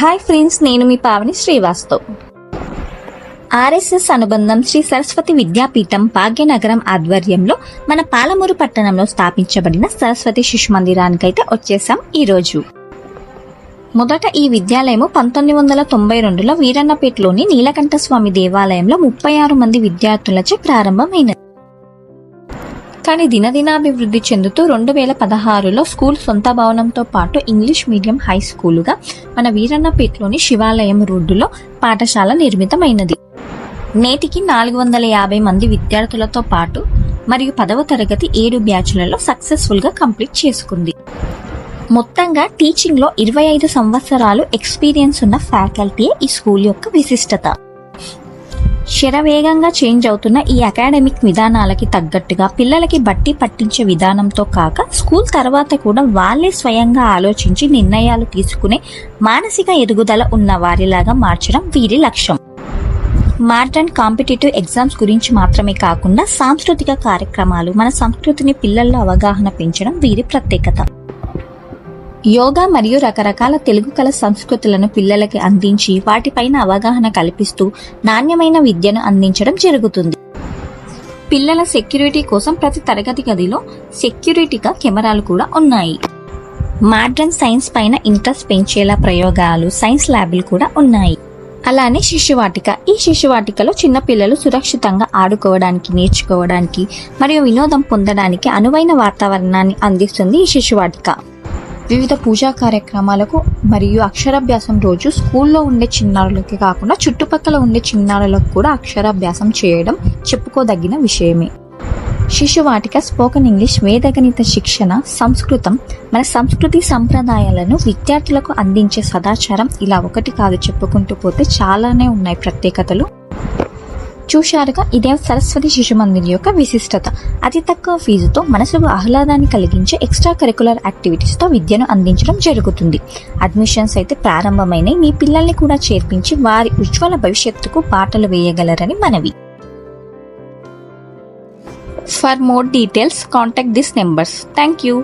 Hi friends, నేను మీ Pavani Srivastav. RSS అనుబంధం శ్రీ సరస్వతి విద్యాపీఠం భాగ్యనగరం ఆధ్వర్యంలో మన పాలమూరు పట్టణంలో స్థాపించబడిన సరస్వతి శిశు మందిరానికైతే వచ్చేసాం ఈరోజు. మొదట ఈ విద్యాలయము 1992లో వీరన్నపేటలోని నీలకంఠస్వామి దేవాలయంలో 36 మంది విద్యార్థులచే ప్రారంభమైనది. కానీ దినదినాభివృద్ధి చెందుతూ 2016లో స్కూల్ సొంత భవనంతో పాటు ఇంగ్లీష్ మీడియం హై స్కూలుగా మన వీరన్నపేటలోని శివాలయం రోడ్డులో పాఠశాల నిర్మితమైనది. నేటికి 450 మంది విద్యార్థులతో పాటు మరియు 10వ తరగతి 7 బ్యాచ్లలో సక్సెస్ఫుల్ గా కంప్లీట్ చేసుకుంది. మొత్తంగా టీచింగ్ లో 25 సంవత్సరాలు ఎక్స్పీరియన్స్ ఉన్న ఫ్యాకల్టీయే ఈ స్కూల్ యొక్క విశిష్టత. శరవేగంగా చేంజ్ అవుతున్న ఈ అకాడమిక్ విధానాలకి తగ్గట్టుగా పిల్లలకి బట్టి పట్టించే విధానంతో కాక స్కూల్ తర్వాత కూడా వాళ్ళే స్వయంగా ఆలోచించి నిర్ణయాలు తీసుకునే మానసిక ఎదుగుదల ఉన్న వారిలాగా మార్చడం వీరి లక్ష్యం. మోడర్న్ కాంపిటేటివ్ ఎగ్జామ్స్ గురించి మాత్రమే కాకుండా సాంస్కృతిక కార్యక్రమాలు, మన సంస్కృతిని పిల్లల్లో అవగాహన పెంచడం వీరి ప్రత్యేకత. యోగా మరియు రకరకాల తెలుగు కళ సంస్కృతులను పిల్లలకి అందించి వాటిపైన అవగాహన కల్పిస్తూ నాణ్యమైన విద్యను అందించడం జరుగుతుంది. పిల్లల సెక్యూరిటీ కోసం ప్రతి తరగతి గదిలో సెక్యూరిటీగా కెమెరాలు కూడా ఉన్నాయి. మోడర్న్ సైన్స్ పైన ఇంట్రెస్ట్ పెంచేలా ప్రయోగాలు, సైన్స్ ల్యాబ్లు కూడా ఉన్నాయి. అలానే శిశువాటిక. ఈ శిశువాటికలో చిన్నపిల్లలు సురక్షితంగా ఆడుకోవడానికి, నేర్చుకోవడానికి మరియు వినోదం పొందడానికి అనువైన వాతావరణాన్ని అందిస్తుంది ఈ శిశువాటిక. వివిధ పూజా కార్యక్రమాలకు మరియు అక్షరాభ్యాసం రోజు స్కూల్లో ఉండే చిన్నారులకి కాకుండా చుట్టుపక్కల ఉండే చిన్నారులకు కూడా అక్షరాభ్యాసం చేయడం చెప్పుకోదగిన విషయమే. శిశువాటిక స్పోకెన్ ఇంగ్లీష్, వేదగణిత శిక్షణ, సంస్కృతం, మన సంస్కృతి సంప్రదాయాలను విద్యార్థులకు అందించే సదాచారం, ఇలా ఒకటి కాదు చెప్పుకుంటూ పోతే చాలానే ఉన్నాయి ప్రత్యేకతలు. చూశారుగా, ఇదే సరస్వతి శిశు మందిర్ యొక్క విశిష్టత. అతి తక్కువ ఫీజుతో మనసుకు ఆహ్లాదాన్ని కలిగించే ఎక్స్ట్రా కరికులర్ యాక్టివిటీస్తో విద్యను అందించడం జరుగుతుంది. అడ్మిషన్స్ అయితే ప్రారంభమైనవి. మీ పిల్లల్ని కూడా చేర్పించి వారి ఉజ్వల భవిష్యత్తుకు బాటలు వేయగలరని మనవి. For more details, contact these numbers. Thank you.